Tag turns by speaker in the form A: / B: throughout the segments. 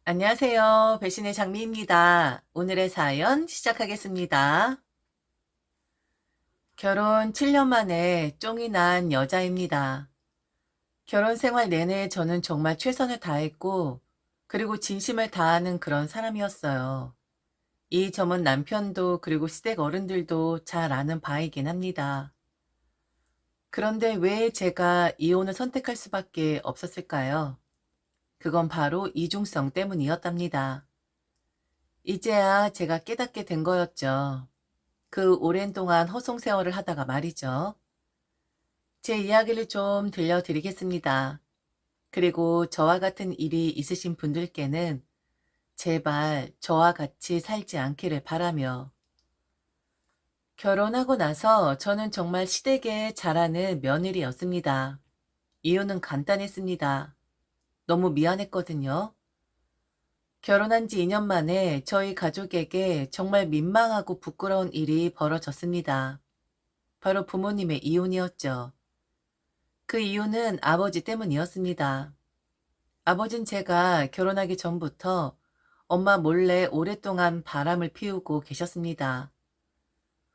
A: 안녕하세요. 배신의 장미입니다. 오늘의 사연 시작하겠습니다. 결혼 7년 만에 쫑이 난 여자입니다. 결혼 생활 내내 저는 정말 최선을 다했고, 그리고 진심을 다하는 그런 사람이었어요. 이 점은 남편도 그리고 시댁 어른들도 잘 아는 바이긴 합니다. 그런데 왜 제가 이혼을 선택할 수밖에 없었을까요? 그건 바로 이중성 때문이었답니다. 이제야 제가 깨닫게 된 거였죠. 그 오랜 동안 허송 세월을 하다가 말이죠. 제 이야기를 좀 들려드리겠습니다. 그리고 저와 같은 일이 있으신 분들께는 제발 저와 같이 살지 않기를 바라며, 결혼하고 나서 저는 정말 시댁에 잘하는 며느리였습니다. 이유는 간단했습니다. 너무 미안했거든요. 결혼한 지 2년 만에 저희 가족에게 정말 민망하고 부끄러운 일이 벌어졌습니다. 바로 부모님의 이혼이었죠. 그 이유는 아버지 때문이었습니다. 아버진 제가 결혼하기 전부터 엄마 몰래 오랫동안 바람을 피우고 계셨습니다.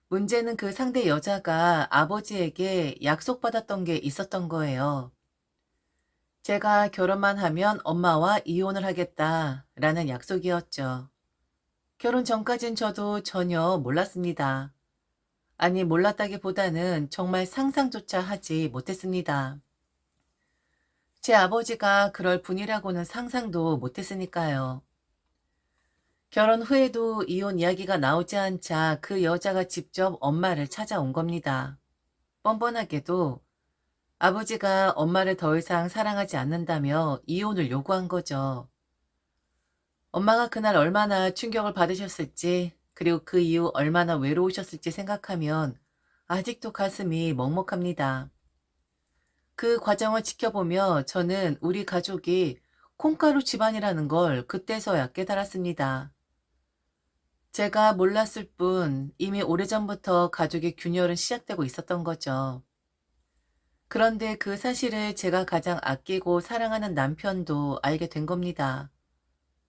A: 문제는 그 상대 여자가 아버지에게 약속받았던 게 있었던 거예요. 제가 결혼만 하면 엄마와 이혼을 하겠다라는 약속이었죠. 결혼 전까진 저도 전혀 몰랐습니다. 아니, 몰랐다기보다는 정말 상상조차 하지 못했습니다. 제 아버지가 그럴 분이라고는 상상도 못했으니까요. 결혼 후에도 이혼 이야기가 나오지 않자 그 여자가 직접 엄마를 찾아온 겁니다. 뻔뻔하게도 아버지가 엄마를 더 이상 사랑하지 않는다며 이혼을 요구한 거죠. 엄마가 그날 얼마나 충격을 받으셨을지, 그리고 그 이후 얼마나 외로우셨을지 생각하면 아직도 가슴이 먹먹합니다. 그 과정을 지켜보며 저는 우리 가족이 콩가루 집안이라는 걸 그때서야 깨달았습니다. 제가 몰랐을 뿐 이미 오래전부터 가족의 균열은 시작되고 있었던 거죠. 그런데 그 사실을 제가 가장 아끼고 사랑하는 남편도 알게 된 겁니다.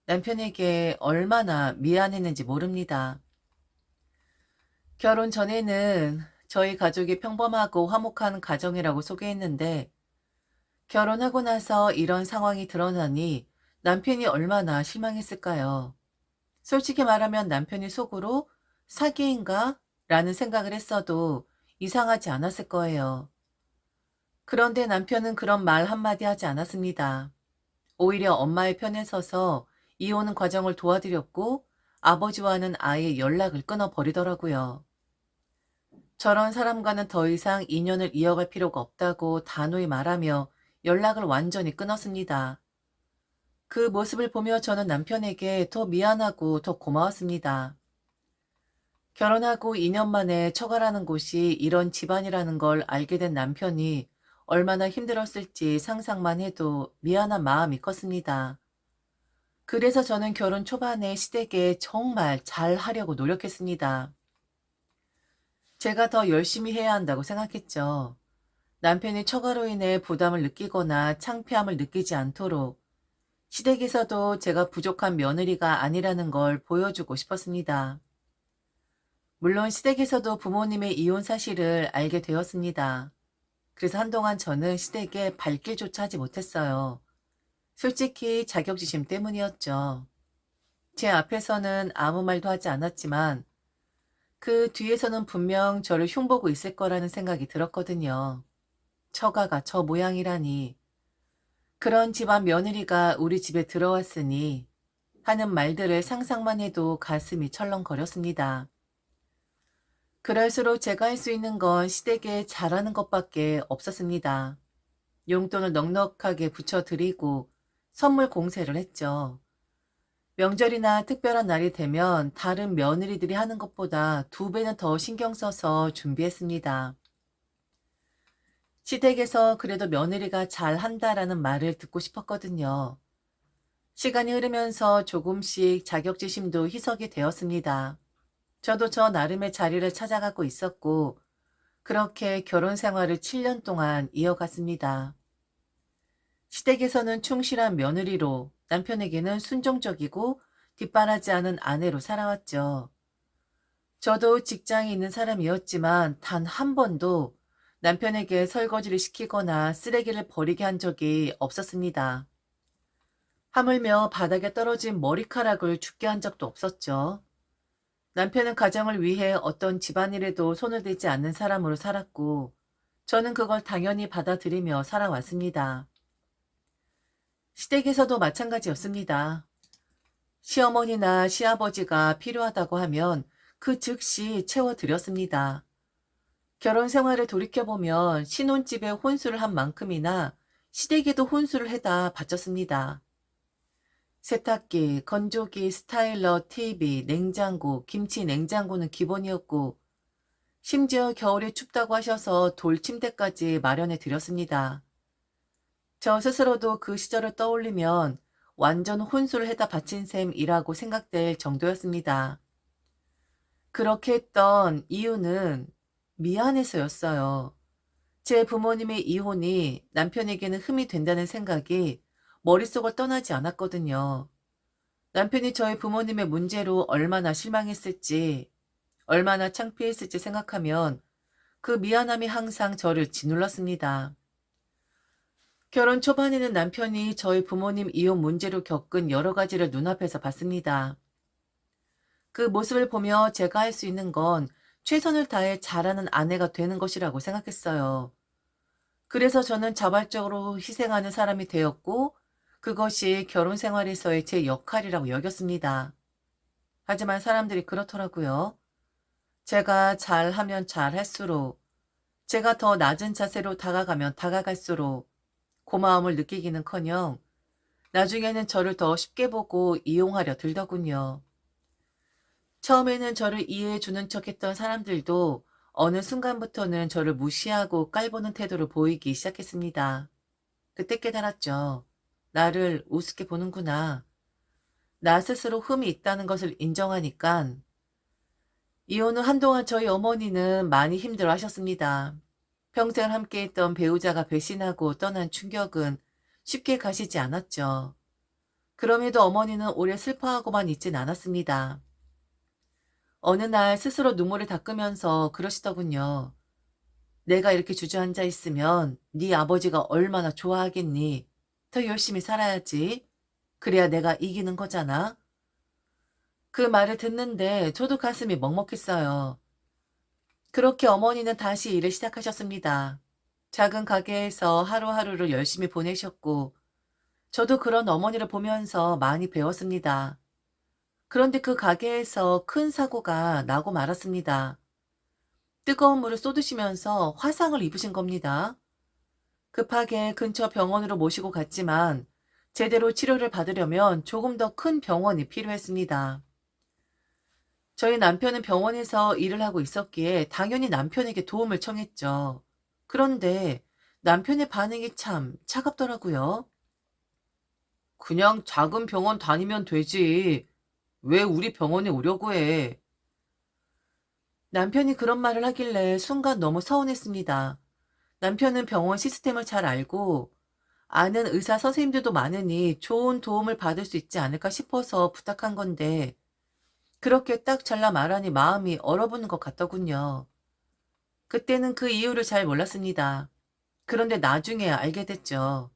A: 남편에게 얼마나 미안했는지 모릅니다. 결혼 전에는 저희 가족이 평범하고 화목한 가정이라고 소개했는데, 결혼하고 나서 이런 상황이 드러나니 남편이 얼마나 실망했을까요? 솔직히 말하면 남편이 속으로 사기인가? 라는 생각을 했어도 이상하지 않았을 거예요. 그런데 남편은 그런 말 한마디 하지 않았습니다. 오히려 엄마의 편에 서서 이혼 과정을 도와드렸고, 아버지와는 아예 연락을 끊어버리더라고요. 저런 사람과는 더 이상 인연을 이어갈 필요가 없다고 단호히 말하며 연락을 완전히 끊었습니다. 그 모습을 보며 저는 남편에게 더 미안하고 더 고마웠습니다. 결혼하고 2년 만에 처가라는 곳이 이런 집안이라는 걸 알게 된 남편이 얼마나 힘들었을지 상상만 해도 미안한 마음이 컸습니다. 그래서 저는 결혼 초반에 시댁에 정말 잘 하려고 노력했습니다. 제가 더 열심히 해야 한다고 생각했죠. 남편이 처가로 인해 부담을 느끼거나 창피함을 느끼지 않도록 시댁에서도 제가 부족한 며느리가 아니라는 걸 보여주고 싶었습니다. 물론 시댁에서도 부모님의 이혼 사실을 알게 되었습니다. 그래서 한동안 저는 시댁에 발길조차 하지 못했어요. 솔직히 자격지심 때문이었죠. 제 앞에서는 아무 말도 하지 않았지만 그 뒤에서는 분명 저를 흉보고 있을 거라는 생각이 들었거든요. 처가가 저 모양이라니. 그런 집안 며느리가 우리 집에 들어왔으니 하는 말들을 상상만 해도 가슴이 철렁거렸습니다. 그럴수록 제가 할 수 있는 건 시댁에 잘하는 것밖에 없었습니다. 용돈을 넉넉하게 붙여드리고 선물 공세를 했죠. 명절이나 특별한 날이 되면 다른 며느리들이 하는 것보다 2배는 더 신경 써서 준비했습니다. 시댁에서 그래도 며느리가 잘한다라는 말을 듣고 싶었거든요. 시간이 흐르면서 조금씩 자격지심도 희석이 되었습니다. 저도 저 나름의 자리를 찾아가고 있었고, 그렇게 결혼 생활을 7년 동안 이어갔습니다. 시댁에서는 충실한 며느리로, 남편에게는 순종적이고 뒷바라지 않은 아내로 살아왔죠. 저도 직장에 있는 사람이었지만 단 한 번도 남편에게 설거지를 시키거나 쓰레기를 버리게 한 적이 없었습니다. 하물며 바닥에 떨어진 머리카락을 줍게 한 적도 없었죠. 남편은 가정을 위해 어떤 집안일에도 손을 대지 않는 사람으로 살았고, 저는 그걸 당연히 받아들이며 살아왔습니다. 시댁에서도 마찬가지였습니다. 시어머니나 시아버지가 필요하다고 하면 그 즉시 채워드렸습니다. 결혼 생활을 돌이켜보면 신혼집에 혼수를 한 만큼이나 시댁에도 혼수를 해다 바쳤습니다. 세탁기, 건조기, 스타일러, TV, 냉장고, 김치 냉장고는 기본이었고, 심지어 겨울이 춥다고 하셔서 돌 침대까지 마련해 드렸습니다. 저 스스로도 그 시절을 떠올리면 완전 혼수를 해다 바친 셈이라고 생각될 정도였습니다. 그렇게 했던 이유는 미안해서였어요. 제 부모님의 이혼이 남편에게는 흠이 된다는 생각이 머릿속을 떠나지 않았거든요. 남편이 저희 부모님의 문제로 얼마나 실망했을지, 얼마나 창피했을지 생각하면 그 미안함이 항상 저를 짓눌렀습니다. 결혼 초반에는 남편이 저희 부모님 이혼 문제로 겪은 여러 가지를 눈앞에서 봤습니다. 그 모습을 보며 제가 할 수 있는 건 최선을 다해 잘하는 아내가 되는 것이라고 생각했어요. 그래서 저는 자발적으로 희생하는 사람이 되었고, 그것이 결혼 생활에서의 제 역할이라고 여겼습니다. 하지만 사람들이 그렇더라고요. 제가 잘하면 잘할수록, 제가 더 낮은 자세로 다가가면 다가갈수록 고마움을 느끼기는커녕 나중에는 저를 더 쉽게 보고 이용하려 들더군요. 처음에는 저를 이해해 주는 척했던 사람들도 어느 순간부터는 저를 무시하고 깔보는 태도를 보이기 시작했습니다. 그때 깨달았죠. 나를 우습게 보는구나. 나 스스로 흠이 있다는 것을 인정하니깐. 이혼 후 한동안 저희 어머니는 많이 힘들어 하셨습니다. 평생을 함께했던 배우자가 배신하고 떠난 충격은 쉽게 가시지 않았죠. 그럼에도 어머니는 오래 슬퍼하고만 있진 않았습니다. 어느 날 스스로 눈물을 닦으면서 그러시더군요. 내가 이렇게 주저앉아 있으면 네 아버지가 얼마나 좋아하겠니? 더 열심히 살아야지. 그래야 내가 이기는 거잖아. 그 말을 듣는데 저도 가슴이 먹먹했어요. 그렇게 어머니는 다시 일을 시작하셨습니다. 작은 가게에서 하루하루를 열심히 보내셨고, 저도 그런 어머니를 보면서 많이 배웠습니다. 그런데 그 가게에서 큰 사고가 나고 말았습니다. 뜨거운 물을 쏟으시면서 화상을 입으신 겁니다. 급하게 근처 병원으로 모시고 갔지만 제대로 치료를 받으려면 조금 더 큰 병원이 필요했습니다. 저희 남편은 병원에서 일을 하고 있었기에 당연히 남편에게 도움을 청했죠. 그런데 남편의 반응이 참 차갑더라고요. 그냥 작은 병원 다니면 되지. 왜 우리 병원에 오려고 해? 남편이 그런 말을 하길래 순간 너무 서운했습니다. 남편은 병원 시스템을 잘 알고 아는 의사 선생님들도 많으니 좋은 도움을 받을 수 있지 않을까 싶어서 부탁한 건데 그렇게 딱 잘라 말하니 마음이 얼어붙는 것 같더군요. 그때는 그 이유를 잘 몰랐습니다. 그런데 나중에 알게 됐죠.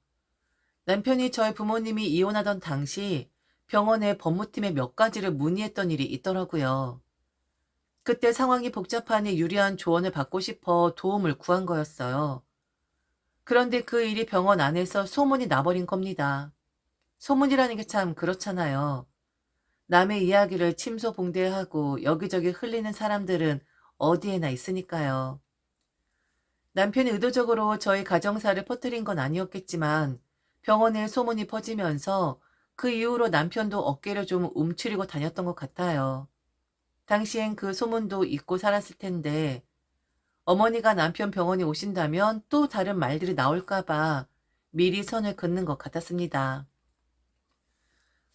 A: 남편이 저희 부모님이 이혼하던 당시 병원의 법무팀에 몇 가지를 문의했던 일이 있더라고요. 그때 상황이 복잡하니 유리한 조언을 받고 싶어 도움을 구한 거였어요. 그런데 그 일이 병원 안에서 소문이 나버린 겁니다. 소문이라는 게 참 그렇잖아요. 남의 이야기를 침소봉대하고 여기저기 흘리는 사람들은 어디에나 있으니까요. 남편이 의도적으로 저희 가정사를 퍼뜨린 건 아니었겠지만 병원에 소문이 퍼지면서 그 이후로 남편도 어깨를 좀 움츠리고 다녔던 것 같아요. 당시엔 그 소문도 잊고 살았을 텐데 어머니가 남편 병원에 오신다면 또 다른 말들이 나올까봐 미리 선을 긋는 것 같았습니다.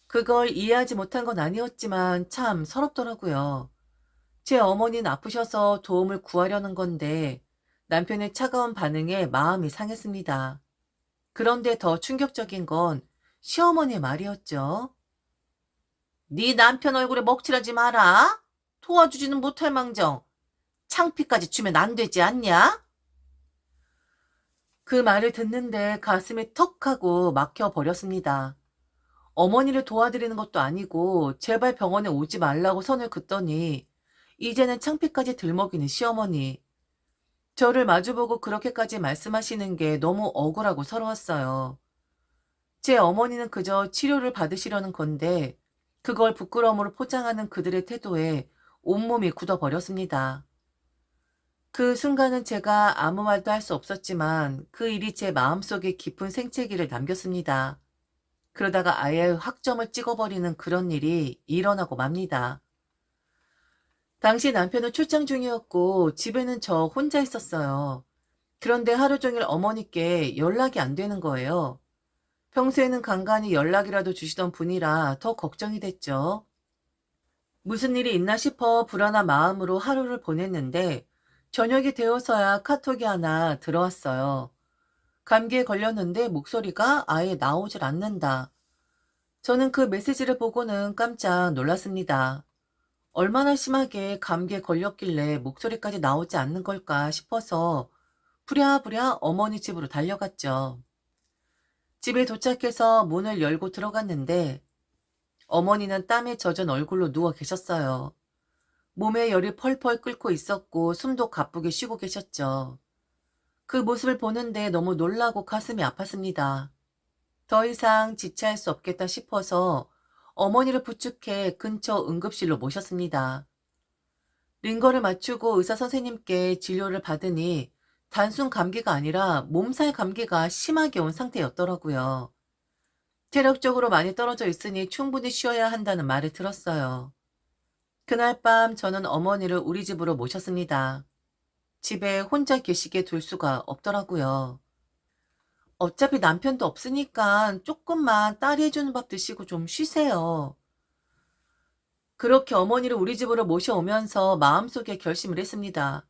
A: 그걸 이해하지 못한 건 아니었지만 참 서럽더라고요. 제 어머니는 아프셔서 도움을 구하려는 건데 남편의 차가운 반응에 마음이 상했습니다. 그런데 더 충격적인 건 시어머니의 말이었죠. 네 남편 얼굴에 먹칠하지 마라. 도와주지는 못할 망정 창피까지 주면 안 되지 않냐? 그 말을 듣는데 가슴이 턱 하고 막혀버렸습니다. 어머니를 도와드리는 것도 아니고 제발 병원에 오지 말라고 선을 긋더니 이제는 창피까지 들먹이는 시어머니. 저를 마주보고 그렇게까지 말씀하시는 게 너무 억울하고 서러웠어요. 제 어머니는 그저 치료를 받으시려는 건데 그걸 부끄러움으로 포장하는 그들의 태도에 온몸이 굳어버렸습니다. 그 순간은 제가 아무 말도 할 수 없었지만 그 일이 제 마음속에 깊은 생채기를 남겼습니다. 그러다가 아예 확점을 찍어버리는 그런 일이 일어나고 맙니다. 당시 남편은 출장 중이었고 집에는 저 혼자 있었어요. 그런데 하루 종일 어머니께 연락이 안 되는 거예요. 평소에는 간간히 연락이라도 주시던 분이라 더 걱정이 됐죠. 무슨 일이 있나 싶어 불안한 마음으로 하루를 보냈는데 저녁이 되어서야 카톡이 하나 들어왔어요. 감기에 걸렸는데 목소리가 아예 나오질 않는다. 저는 그 메시지를 보고는 깜짝 놀랐습니다. 얼마나 심하게 감기에 걸렸길래 목소리까지 나오지 않는 걸까 싶어서 부랴부랴 어머니 집으로 달려갔죠. 집에 도착해서 문을 열고 들어갔는데 어머니는 땀에 젖은 얼굴로 누워 계셨어요. 몸에 열이 펄펄 끓고 있었고 숨도 가쁘게 쉬고 계셨죠. 그 모습을 보는데 너무 놀라고 가슴이 아팠습니다. 더 이상 지체할 수 없겠다 싶어서 어머니를 부축해 근처 응급실로 모셨습니다. 링거를 맞추고 의사 선생님께 진료를 받으니 단순 감기가 아니라 몸살 감기가 심하게 온 상태였더라고요. 체력적으로 많이 떨어져 있으니 충분히 쉬어야 한다는 말을 들었어요. 그날 밤 저는 어머니를 우리 집으로 모셨습니다. 집에 혼자 계시게 둘 수가 없더라고요. 어차피 남편도 없으니까 조금만 딸이 해주는 밥 드시고 좀 쉬세요. 그렇게 어머니를 우리 집으로 모셔오면서 마음속에 결심을 했습니다.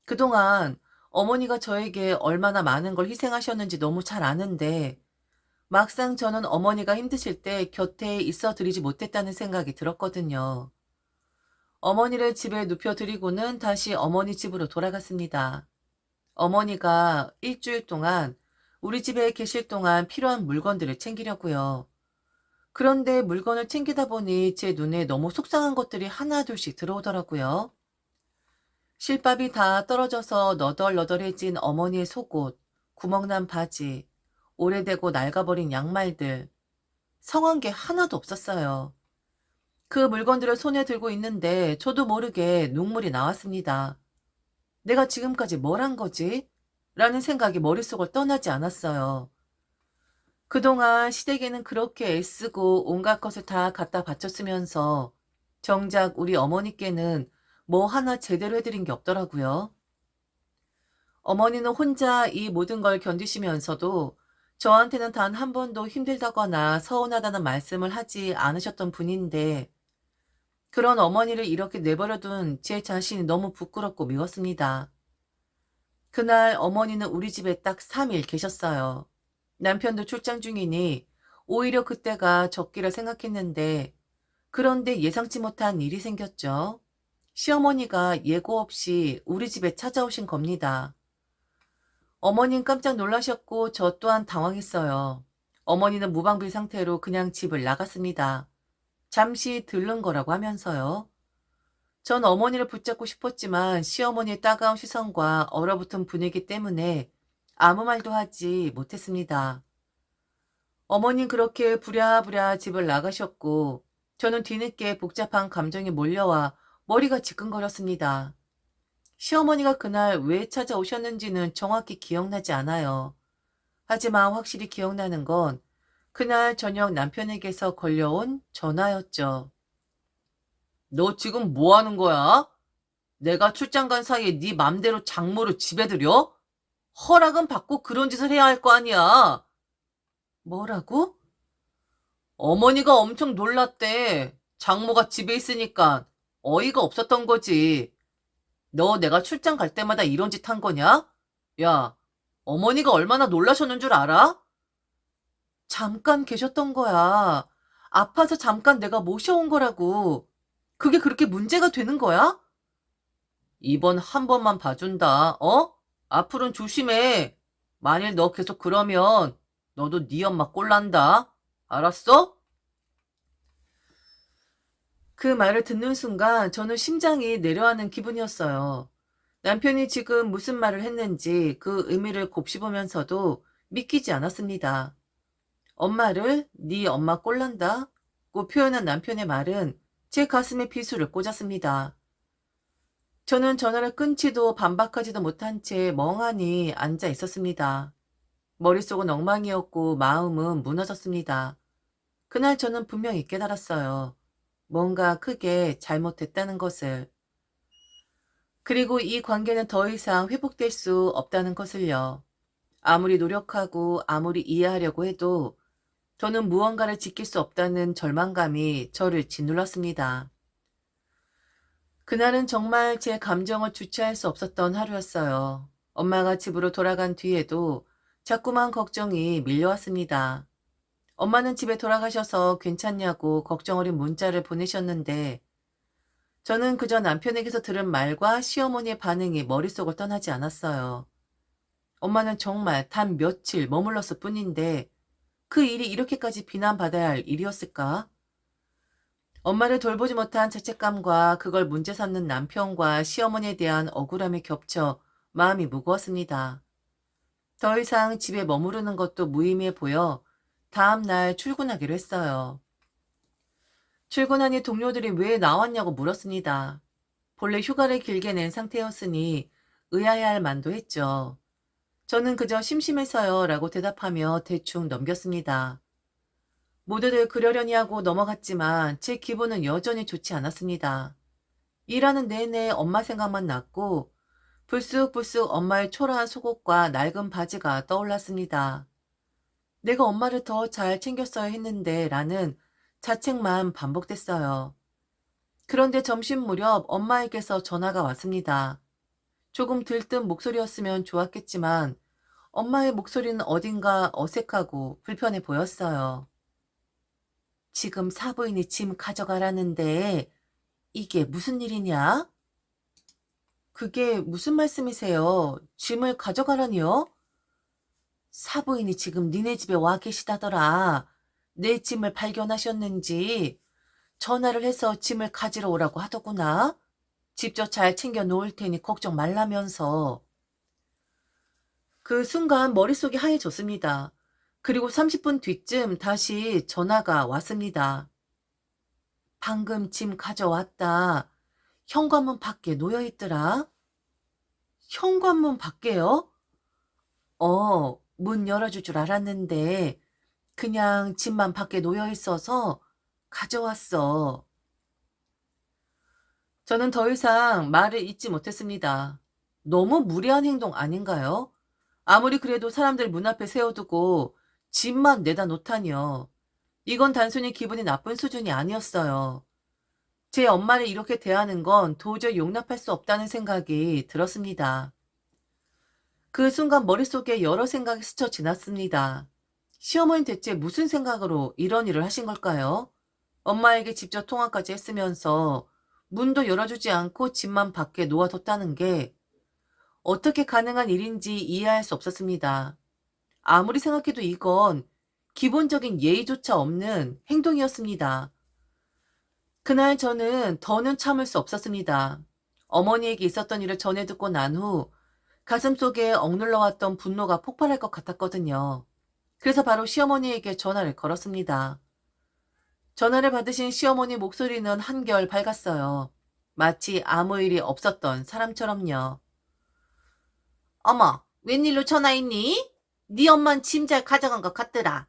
A: 그동안 어머니가 저에게 얼마나 많은 걸 희생하셨는지 너무 잘 아는데 막상 저는 어머니가 힘드실 때 곁에 있어 드리지 못했다는 생각이 들었거든요. 어머니를 집에 눕혀드리고는 다시 어머니 집으로 돌아갔습니다. 어머니가 일주일 동안 우리 집에 계실 동안 필요한 물건들을 챙기려고요. 그런데 물건을 챙기다 보니 제 눈에 너무 속상한 것들이 하나둘씩 들어오더라고요. 실밥이 다 떨어져서 너덜너덜해진 어머니의 속옷, 구멍난 바지, 오래되고 낡아버린 양말들, 성한 게 하나도 없었어요. 그 물건들을 손에 들고 있는데 저도 모르게 눈물이 나왔습니다. 내가 지금까지 뭘 한 거지? 라는 생각이 머릿속을 떠나지 않았어요. 그동안 시댁에는 그렇게 애쓰고 온갖 것을 다 갖다 바쳤으면서 정작 우리 어머니께는 뭐 하나 제대로 해드린 게 없더라고요. 어머니는 혼자 이 모든 걸 견디시면서도 저한테는 단 한 번도 힘들다거나 서운하다는 말씀을 하지 않으셨던 분인데 그런 어머니를 이렇게 내버려둔 제 자신이 너무 부끄럽고 미웠습니다. 그날 어머니는 우리 집에 딱 3일 계셨어요. 남편도 출장 중이니 오히려 그때가 적기라 생각했는데 그런데 예상치 못한 일이 생겼죠. 시어머니가 예고 없이 우리 집에 찾아오신 겁니다. 어머님 깜짝 놀라셨고 저 또한 당황했어요. 어머니는 무방비 상태로 그냥 집을 나갔습니다. 잠시 들른 거라고 하면서요. 전 어머니를 붙잡고 싶었지만 시어머니의 따가운 시선과 얼어붙은 분위기 때문에 아무 말도 하지 못했습니다. 어머님 그렇게 부랴부랴 집을 나가셨고 저는 뒤늦게 복잡한 감정이 몰려와 머리가 지끈거렸습니다. 시어머니가 그날 왜 찾아오셨는지는 정확히 기억나지 않아요. 하지만 확실히 기억나는 건 그날 저녁 남편에게서 걸려온 전화였죠. 너 지금 뭐 하는 거야? 내가 출장 간 사이에 네 맘대로 장모를 집에 들여? 허락은 받고 그런 짓을 해야 할 거 아니야. 뭐라고? 어머니가 엄청 놀랐대. 장모가 집에 있으니까 어이가 없었던 거지. 너 내가 출장 갈 때마다 이런 짓 한 거냐? 야, 어머니가 얼마나 놀라셨는 줄 알아? 잠깐 계셨던 거야. 아파서 잠깐 내가 모셔온 거라고. 그게 그렇게 문제가 되는 거야? 이번 한 번만 봐준다. 어? 앞으로는 조심해. 만일 너 계속 그러면 너도 네 엄마 꼴난다. 알았어? 그 말을 듣는 순간 저는 심장이 내려앉는 기분이었어요. 남편이 지금 무슨 말을 했는지 그 의미를 곱씹으면서도 믿기지 않았습니다. 엄마를 네 엄마 꼴난다고 표현한 남편의 말은 제 가슴에 비수를 꽂았습니다. 저는 전화를 끊지도 반박하지도 못한 채 멍하니 앉아 있었습니다. 머릿속은 엉망이었고 마음은 무너졌습니다. 그날 저는 분명히 깨달았어요. 뭔가 크게 잘못됐다는 것을. 그리고 이 관계는 더 이상 회복될 수 없다는 것을요. 아무리 노력하고 아무리 이해하려고 해도 저는 무언가를 지킬 수 없다는 절망감이 저를 짓눌렀습니다. 그날은 정말 제 감정을 주체할 수 없었던 하루였어요. 엄마가 집으로 돌아간 뒤에도 자꾸만 걱정이 밀려왔습니다. 엄마는 집에 돌아가셔서 괜찮냐고 걱정 어린 문자를 보내셨는데 저는 그저 남편에게서 들은 말과 시어머니의 반응이 머릿속을 떠나지 않았어요. 엄마는 정말 단 며칠 머물렀을 뿐인데 그 일이 이렇게까지 비난받아야 할 일이었을까? 엄마를 돌보지 못한 죄책감과 그걸 문제 삼는 남편과 시어머니에 대한 억울함이 겹쳐 마음이 무거웠습니다. 더 이상 집에 머무르는 것도 무의미해 보여 다음 날 출근하기로 했어요. 출근하니 동료들이 왜 나왔냐고 물었습니다. 본래 휴가를 길게 낸 상태였으니 의아해할 만도 했죠. 저는 그저 심심해서요 라고 대답하며 대충 넘겼습니다. 모두들 그러려니 하고 넘어갔지만 제 기분은 여전히 좋지 않았습니다. 일하는 내내 엄마 생각만 났고 불쑥불쑥 엄마의 초라한 속옷과 낡은 바지가 떠올랐습니다. 내가 엄마를 더 잘 챙겼어야 했는데 라는 자책만 반복됐어요. 그런데 점심 무렵 엄마에게서 전화가 왔습니다. 조금 들뜬 목소리였으면 좋았겠지만 엄마의 목소리는 어딘가 어색하고 불편해 보였어요. 지금 사부인이 짐 가져가라는데 이게 무슨 일이냐? 그게 무슨 말씀이세요? 짐을 가져가라니요? 사부인이 지금 니네 집에 와 계시다더라. 내 짐을 발견하셨는지 전화를 해서 짐을 가지러 오라고 하더구나. 직접 잘 챙겨 놓을 테니 걱정 말라면서. 그 순간 머릿속이 하얘졌습니다. 그리고 30분 뒤쯤 다시 전화가 왔습니다. 방금 짐 가져왔다. 현관문 밖에 놓여 있더라. 현관문 밖에요? 문 열어줄 줄 알았는데 그냥 짐만 밖에 놓여 있어서 가져왔어. 저는 더 이상 말을 잇지 못했습니다. 너무 무리한 행동 아닌가요? 아무리 그래도 사람들 문 앞에 세워두고 짐만 내다 놓다니요. 이건 단순히 기분이 나쁜 수준이 아니었어요. 제 엄마를 이렇게 대하는 건 도저히 용납할 수 없다는 생각이 들었습니다. 그 순간 머릿속에 여러 생각이 스쳐 지났습니다. 시어머니 대체 무슨 생각으로 이런 일을 하신 걸까요? 엄마에게 직접 통화까지 했으면서 문도 열어주지 않고 짐만 밖에 놓아뒀다는 게 어떻게 가능한 일인지 이해할 수 없었습니다. 아무리 생각해도 이건 기본적인 예의조차 없는 행동이었습니다. 그날 저는 더는 참을 수 없었습니다. 어머니에게 있었던 일을 전해 듣고 난 후 가슴속에 억눌러왔던 분노가 폭발할 것 같았거든요. 그래서 바로 시어머니에게 전화를 걸었습니다. 전화를 받으신 시어머니 목소리는 한결 밝았어요. 마치 아무 일이 없었던 사람처럼요. 어머, 웬일로 전화했니? 네 엄만 짐 잘 가져간 것 같더라.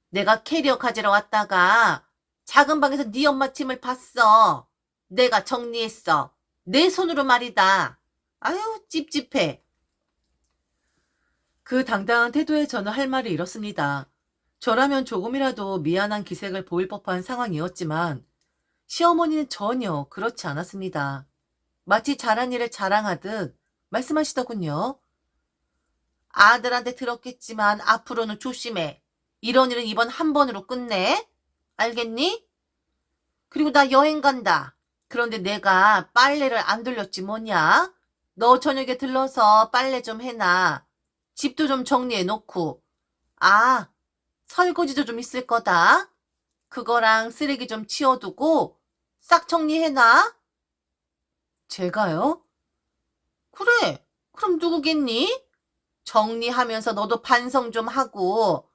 A: 내가 캐리어 가지러 왔다가 작은 방에서 네 엄마 짐을 봤어. 내가 정리했어. 내 손으로 말이다. 아유, 찝찝해. 그 당당한 태도에 저는 할 말을 잃었습니다. 저라면 조금이라도 미안한 기색을 보일 법한 상황이었지만 시어머니는 전혀 그렇지 않았습니다. 마치 잘한 일을 자랑하듯 말씀하시더군요. 아들한테 들었겠지만 앞으로는 조심해. 이런 일은 이번 한 번으로 끝내. 알겠니? 그리고 나 여행 간다. 그런데 내가 빨래를 안 돌렸지 뭐냐? 너 저녁에 들러서 빨래 좀 해놔. 집도 좀 정리해 놓고. 아, 설거지도 좀 있을 거다. 그거랑 쓰레기 좀 치워두고 싹 정리해놔. 제가요? 그래. 그럼 누구겠니? 정리하면서 너도 반성 좀 하고.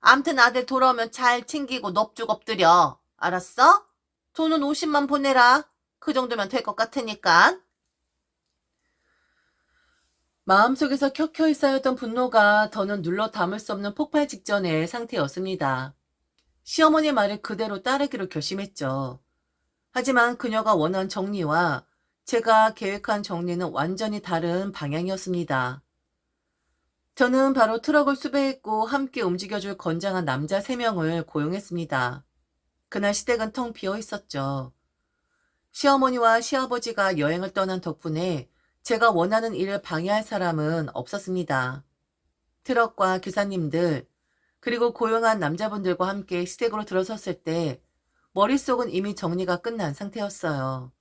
A: 암튼 아들 돌아오면 잘 챙기고 넙죽 엎드려. 알았어? 돈은 50만 보내라. 그 정도면 될 것 같으니까. 마음속에서 켜켜이 쌓였던 분노가 더는 눌러 담을 수 없는 폭발 직전의 상태였습니다. 시어머니 말을 그대로 따르기로 결심했죠. 하지만 그녀가 원한 정리와 제가 계획한 정리는 완전히 다른 방향이었습니다. 저는 바로 트럭을 수배했고 함께 움직여줄 건장한 남자 3명을 고용했습니다. 그날 시댁은 텅 비어 있었죠. 시어머니와 시아버지가 여행을 떠난 덕분에 제가 원하는 일을 방해할 사람은 없었습니다. 트럭과 기사님들, 그리고 고용한 남자분들과 함께 시댁으로 들어섰을 때 머릿속은 이미 정리가 끝난 상태였어요.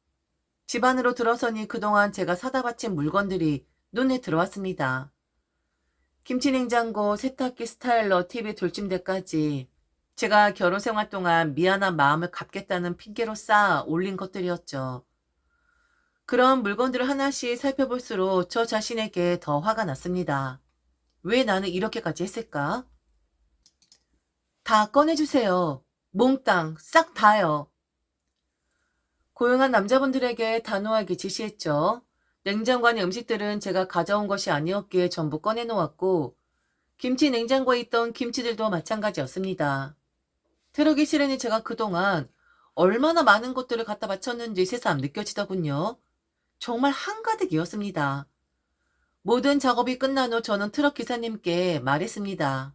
A: 집 안으로 들어서니 그동안 제가 사다 바친 물건들이 눈에 들어왔습니다. 김치냉장고, 세탁기, 스타일러, TV, 돌침대까지 제가 결혼 생활 동안 미안한 마음을 갚겠다는 핑계로 쌓아 올린 것들이었죠. 그런 물건들을 하나씩 살펴볼수록 저 자신에게 더 화가 났습니다. 왜 나는 이렇게까지 했을까? 다 꺼내주세요. 몽땅 싹 다요. 고용한 남자분들에게 단호하게 지시했죠. 냉장고 안의 음식들은 제가 가져온 것이 아니었기에 전부 꺼내놓았고 김치 냉장고에 있던 김치들도 마찬가지였습니다. 트럭이 실으니 제가 그동안 얼마나 많은 것들을 갖다 바쳤는지 새삼 느껴지더군요. 정말 한가득이었습니다. 모든 작업이 끝난 후 저는 트럭 기사님께 말했습니다.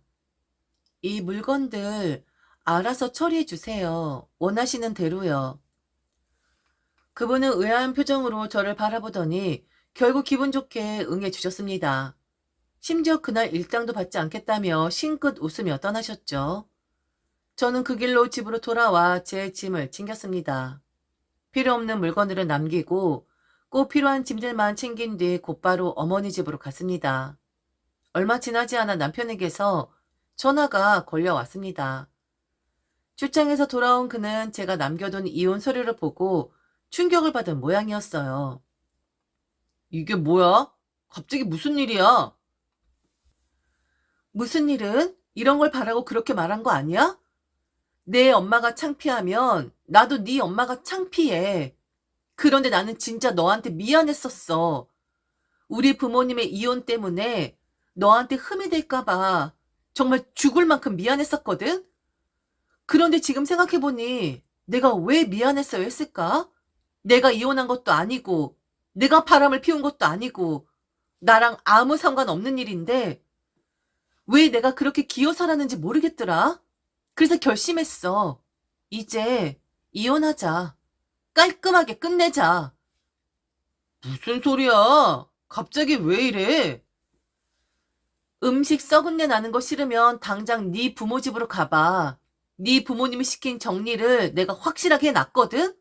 A: 이 물건들 알아서 처리해 주세요. 원하시는 대로요. 그분은 의아한 표정으로 저를 바라보더니 결국 기분 좋게 응해 주셨습니다. 심지어 그날 일당도 받지 않겠다며 싱긋 웃으며 떠나셨죠. 저는 그 길로 집으로 돌아와 제 짐을 챙겼습니다. 필요 없는 물건들을 남기고 꼭 필요한 짐들만 챙긴 뒤 곧바로 어머니 집으로 갔습니다. 얼마 지나지 않아 남편에게서 전화가 걸려왔습니다. 출장에서 돌아온 그는 제가 남겨둔 이혼 서류를 보고 충격을 받은 모양이었어요. 이게 뭐야? 갑자기 무슨 일이야? 무슨 일은? 이런 걸 바라고 그렇게 말한 거 아니야? 내 엄마가 창피하면 나도 네 엄마가 창피해. 그런데 나는 진짜 너한테 미안했었어. 우리 부모님의 이혼 때문에 너한테 흠이 될까 봐 정말 죽을 만큼 미안했었거든? 그런데 지금 생각해보니 내가 왜 미안했어야 했을까? 내가 이혼한 것도 아니고 내가 바람을 피운 것도 아니고 나랑 아무 상관없는 일인데 왜 내가 그렇게 기어 살았는지 모르겠더라. 그래서 결심했어. 이제 이혼하자. 깔끔하게 끝내자. 무슨 소리야? 갑자기 왜 이래? 음식 썩은 내 나는 거 싫으면 당장 네 부모 집으로 가봐. 네 부모님이 시킨 정리를 내가 확실하게 해놨거든?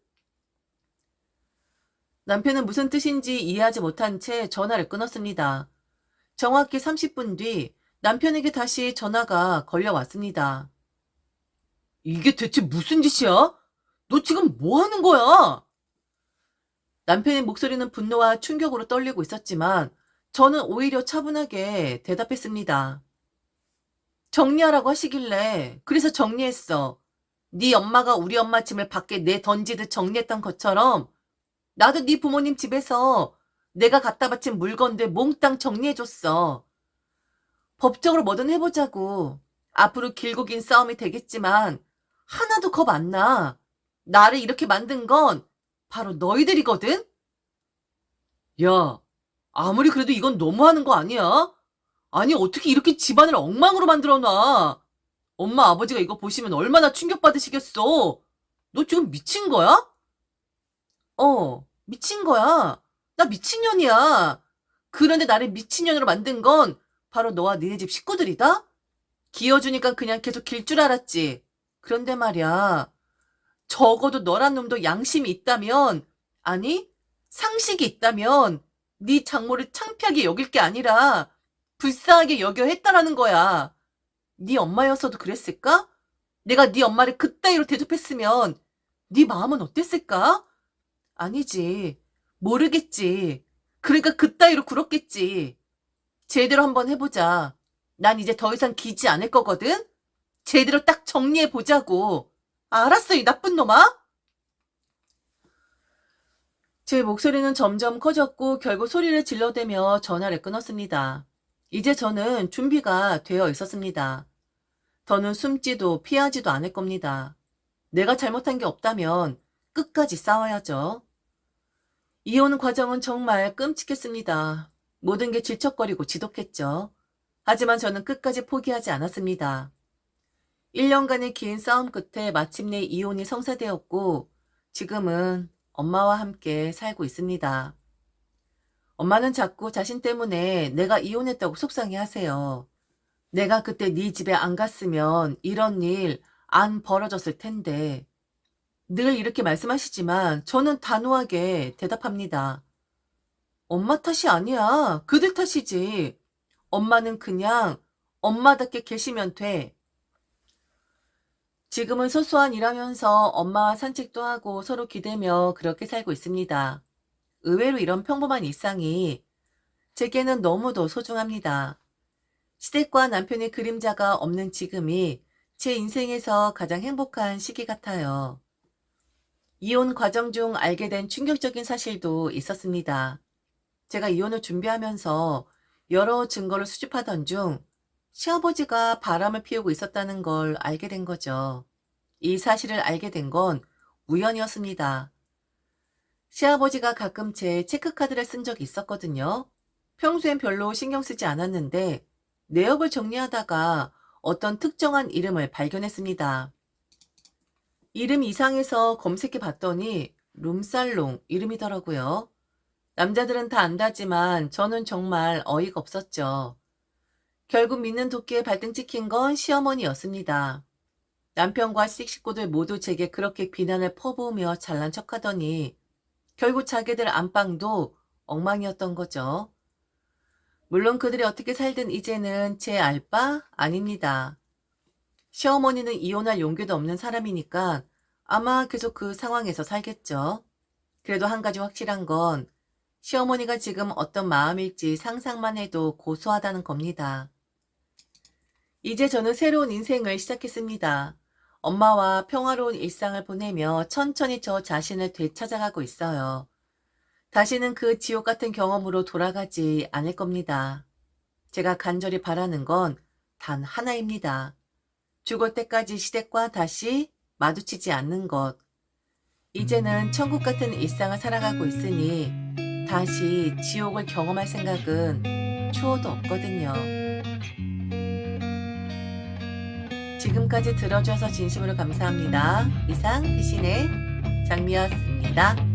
A: 남편은 무슨 뜻인지 이해하지 못한 채 전화를 끊었습니다. 정확히 30분 뒤 남편에게 다시 전화가 걸려왔습니다. 이게 대체 무슨 짓이야? 너 지금 뭐 하는 거야? 남편의 목소리는 분노와 충격으로 떨리고 있었지만 저는 오히려 차분하게 대답했습니다. 정리하라고 하시길래 그래서 정리했어. 네 엄마가 우리 엄마 짐을 밖에 내던지듯 정리했던 것처럼 나도 네 부모님 집에서 내가 갖다 바친 물건들 몽땅 정리해줬어. 법적으로 뭐든 해보자고. 앞으로 길고 긴 싸움이 되겠지만 하나도 겁 안 나. 나를 이렇게 만든 건 바로 너희들이거든? 야, 아무리 그래도 이건 너무하는 거 아니야? 아니, 어떻게 이렇게 집안을 엉망으로 만들어놔? 엄마, 아버지가 이거 보시면 얼마나 충격받으시겠어? 너 지금 미친 거야? 미친 거야. 나 미친년이야. 그런데 나를 미친년으로 만든 건 바로 너와 니네 집 식구들이다? 기어주니까 그냥 계속 길 줄 알았지. 그런데 말이야. 적어도 너란 놈도 양심이 있다면, 아니, 상식이 있다면 네 장모를 창피하게 여길 게 아니라 불쌍하게 여겨 했다라는 거야. 네 엄마였어도 그랬을까? 내가 네 엄마를 그따위로 대접했으면 네 마음은 어땠을까? 아니지. 모르겠지. 그러니까 그따위로 굴었겠지. 제대로 한번 해보자. 난 이제 더 이상 기지 않을 거거든? 제대로 딱 정리해보자고. 알았어, 이 나쁜 놈아? 제 목소리는 점점 커졌고 결국 소리를 질러대며 전화를 끊었습니다. 이제 저는 준비가 되어 있었습니다. 더는 숨지도 피하지도 않을 겁니다. 내가 잘못한 게 없다면 끝까지 싸워야죠. 이혼 과정은 정말 끔찍했습니다. 모든 게 질척거리고 지독했죠. 하지만 저는 끝까지 포기하지 않았습니다. 1년간의 긴 싸움 끝에 마침내 이혼이 성사되었고 지금은 엄마와 함께 살고 있습니다. 엄마는 자꾸 자신 때문에 내가 이혼했다고 속상해하세요. 내가 그때 네 집에 안 갔으면 이런 일 안 벌어졌을 텐데. 늘 이렇게 말씀하시지만 저는 단호하게 대답합니다. 엄마 탓이 아니야. 그들 탓이지. 엄마는 그냥 엄마답게 계시면 돼. 지금은 소소한 일하면서 엄마와 산책도 하고 서로 기대며 그렇게 살고 있습니다. 의외로 이런 평범한 일상이 제게는 너무도 소중합니다. 시댁과 남편의 그림자가 없는 지금이 제 인생에서 가장 행복한 시기 같아요. 이혼 과정 중 알게 된 충격적인 사실도 있었습니다. 제가 이혼을 준비하면서 여러 증거를 수집하던 중 시아버지가 바람을 피우고 있었다는 걸 알게 된 거죠. 이 사실을 알게 된 건 우연이었습니다. 시아버지가 가끔 제 체크카드를 쓴 적이 있었거든요. 평소엔 별로 신경 쓰지 않았는데 내역을 정리하다가 어떤 특정한 이름을 발견했습니다. 이름 이상해서 검색해 봤더니 룸살롱 이름이더라고요. 남자들은 다 안다지만 저는 정말 어이가 없었죠. 결국 믿는 도끼에 발등 찍힌 건 시어머니였습니다. 남편과 식구들 모두 제게 그렇게 비난을 퍼부으며 잘난 척하더니 결국 자기들 안방도 엉망이었던 거죠. 물론 그들이 어떻게 살든 이제는 제 알 바 아닙니다. 시어머니는 이혼할 용기도 없는 사람이니까 아마 계속 그 상황에서 살겠죠. 그래도 한 가지 확실한 건 시어머니가 지금 어떤 마음일지 상상만 해도 고소하다는 겁니다. 이제 저는 새로운 인생을 시작했습니다. 엄마와 평화로운 일상을 보내며 천천히 저 자신을 되찾아가고 있어요. 다시는 그 지옥 같은 경험으로 돌아가지 않을 겁니다. 제가 간절히 바라는 건 단 하나입니다. 죽을 때까지 시댁과 다시 마주치지 않는 것. 이제는 천국 같은 일상을 살아가고 있으니 다시 지옥을 경험할 생각은 추호도 없거든요. 지금까지 들어주셔서 진심으로 감사합니다. 이상 귀신의 장미였습니다.